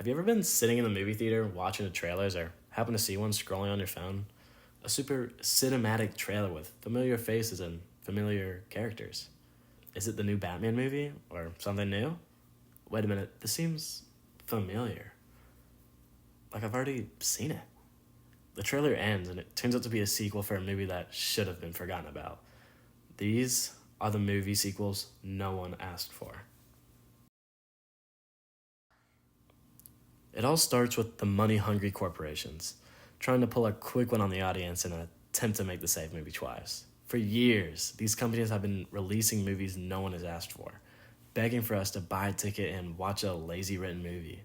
Have you ever been sitting in the movie theater watching the trailers or happen to see one scrolling on your phone? A super cinematic trailer with familiar faces and familiar characters. Is it the new Batman movie or something new? Wait a minute, this seems familiar. Like I've already seen it. The trailer ends and it turns out to be a sequel for a movie that should have been forgotten about. These are the movie sequels no one asked for. It all starts with the money-hungry corporations trying to pull a quick one on the audience in an attempt to make the same movie twice. For years, these companies have been releasing movies no one has asked for, begging for us to buy a ticket and watch a lazy written movie.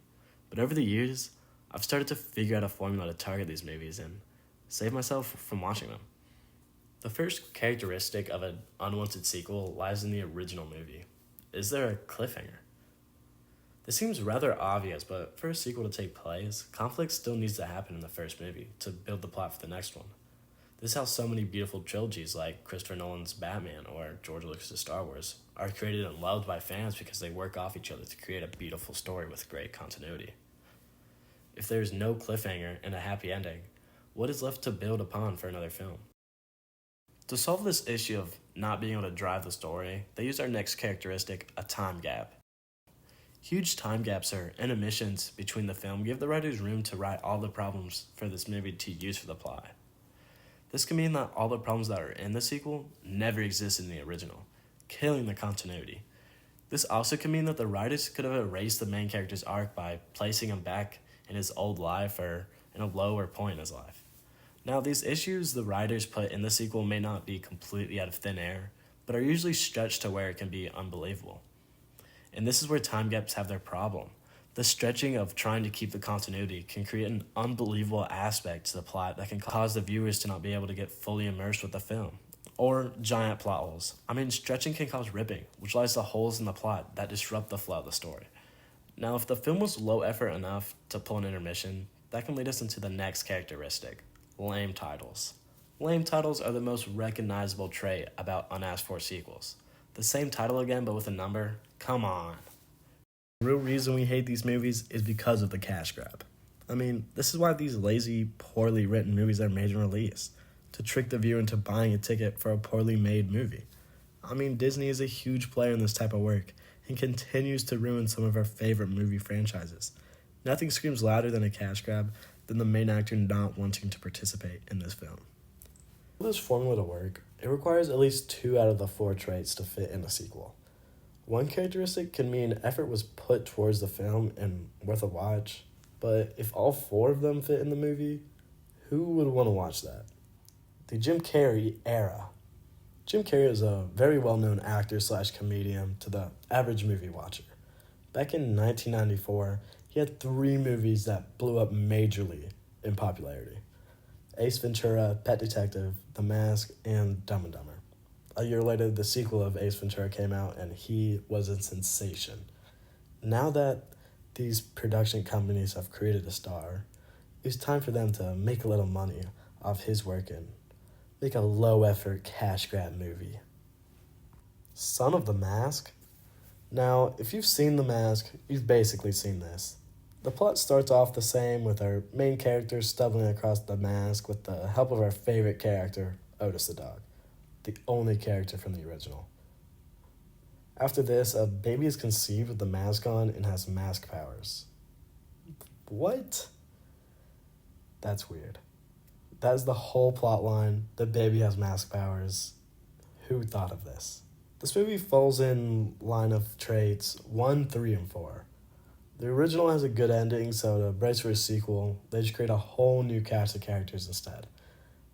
But over the years, I've started to figure out a formula to target these movies and save myself from watching them. The first characteristic of an unwanted sequel lies in the original movie. Is there a cliffhanger? This seems rather obvious, but for a sequel to take place, conflict still needs to happen in the first movie to build the plot for the next one. This is how so many beautiful trilogies like Christopher Nolan's Batman or George Lucas' Star Wars are created and loved by fans because they work off each other to create a beautiful story with great continuity. If there's no cliffhanger and a happy ending, what is left to build upon for another film? To solve this issue of not being able to drive the story, they use our next characteristic, a time gap. Huge time gaps or intermissions between the film give the writers room to write all the problems for this movie to use for the plot. This can mean that all the problems that are in the sequel never existed in the original, killing the continuity. This also can mean that the writers could have erased the main character's arc by placing him back in his old life or in a lower point in his life. Now, these issues the writers put in the sequel may not be completely out of thin air, but are usually stretched to where it can be unbelievable. And this is where time gaps have their problem. The stretching of trying to keep the continuity can create an unbelievable aspect to the plot that can cause the viewers to not be able to get fully immersed with the film. Or giant plot holes. Stretching can cause ripping, which lies to holes in the plot that disrupt the flow of the story. Now, if the film was low effort enough to pull an intermission, that can lead us into the next characteristic, lame titles. Lame titles are the most recognizable trait about unasked for sequels. The same title again, but with a number? Come on. The real reason we hate these movies is because of the cash grab. This is why these lazy, poorly written movies are made and released, to trick the viewer into buying a ticket for a poorly made movie. Disney is a huge player in this type of work and continues to ruin some of our favorite movie franchises. Nothing screams louder than a cash grab than the main actor not wanting to participate in this film. For this formula to work, it requires at least 2 out of the 4 traits to fit in a sequel. One characteristic can mean effort was put towards the film and worth a watch, but if all 4 of them fit in the movie, who would want to watch that? The Jim Carrey era. Jim Carrey is a very well-known actor/comedian to the average movie watcher. Back in 1994, he had 3 movies that blew up majorly in popularity. Ace Ventura, Pet Detective, The Mask, and Dumb and Dumber. A year later, the sequel of Ace Ventura came out, and he was a sensation. Now that these production companies have created a star, it's time for them to make a little money off his work and make a low-effort cash grab movie. Son of the Mask? Now, if you've seen The Mask, you've basically seen this. The plot starts off the same with our main character stumbling across the mask with the help of our favorite character, Otis the dog, the only character from the original. After this, a baby is conceived with the mask on and has mask powers. What? That's weird. That is the whole plot line. The baby has mask powers. Who thought of this? This movie falls in line of traits 1, 3, and 4. The original has a good ending, so to brace for a sequel, they just create a whole new cast of characters instead.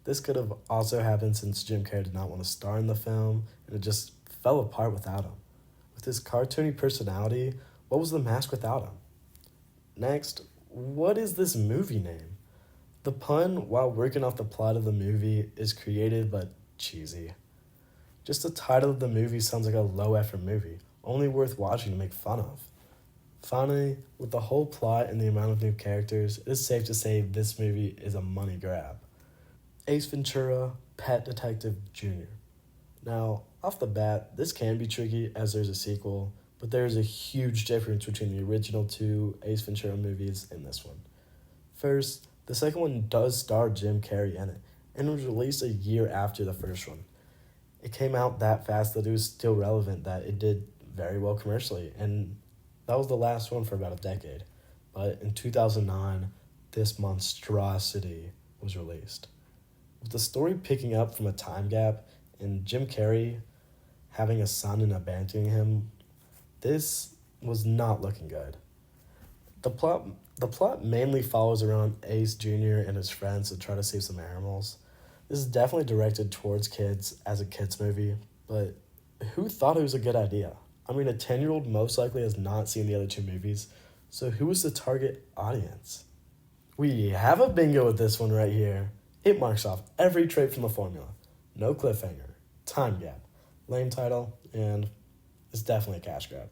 This could have also happened since Jim Carrey did not want to star in the film, and it just fell apart without him. With his cartoony personality, what was The Mask without him? Next, what is this movie name? The pun, while working off the plot of the movie, is creative but cheesy. Just the title of the movie sounds like a low-effort movie, only worth watching to make fun of. Finally, with the whole plot and the amount of new characters, it is safe to say this movie is a money grab. Ace Ventura, Pet Detective Jr. Now, off the bat, this can be tricky as there's a sequel, But there's a huge difference between the original two Ace Ventura movies and this one. First, the second one does star Jim Carrey in it, and was released a year after the first one. It came out that fast that it was still relevant, that it did very well commercially, and that was the last one for about a decade. But in 2009, this monstrosity was released. With the story picking up from a time gap and Jim Carrey having a son and abandoning him, this was not looking good. The plot the plot mainly follows around Ace Jr. and his friends to try to save some animals. This is definitely directed towards kids as a kids movie, but who thought it was a good idea? I mean, a 10-year-old most likely has not seen the other two movies, so who is the target audience? We have a bingo with this one right here. It marks off every trait from the formula. No cliffhanger, time gap, lame title, and it's definitely a cash grab.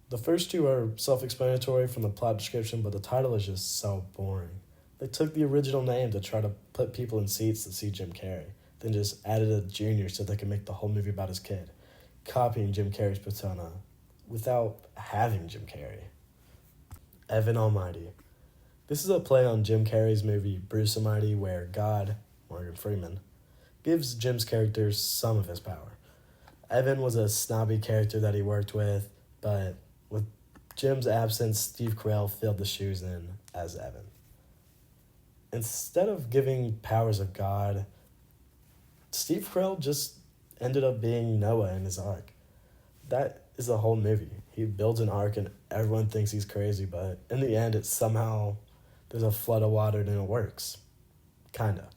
The first two are self-explanatory from the plot description, but the title is just so boring. They took the original name to try to put people in seats to see Jim Carrey, then just added a junior so they could make the whole movie about his kid, copying Jim Carrey's persona without having Jim Carrey. Evan Almighty. This is a play on Jim Carrey's movie Bruce Almighty, where God, Morgan Freeman, gives Jim's character some of his power. Evan was a snobby character that he worked with, but with Jim's absence, Steve Carell filled the shoes in as Evan. Instead of giving powers of God, Steve Carell just ended up being Noah in his ark. That is the whole movie. He builds an ark and everyone thinks he's crazy, but in the end, it's somehow there's a flood of water and it works. Kinda.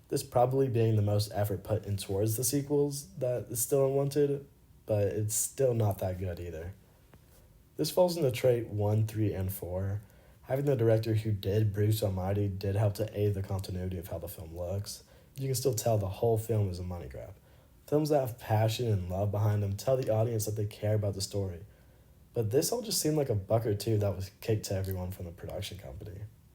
This probably being the most effort put in towards the sequels that is still unwanted, but it's still not that good either. This falls into trait 1, 3, and 4. Having the director who did Bruce Almighty did help to aid the continuity of how the film looks. You can still tell the whole film is a money grab. Films that have passion and love behind them tell the audience that they care about the story. But this all just seemed like a buck or two that was kicked to everyone from the production company.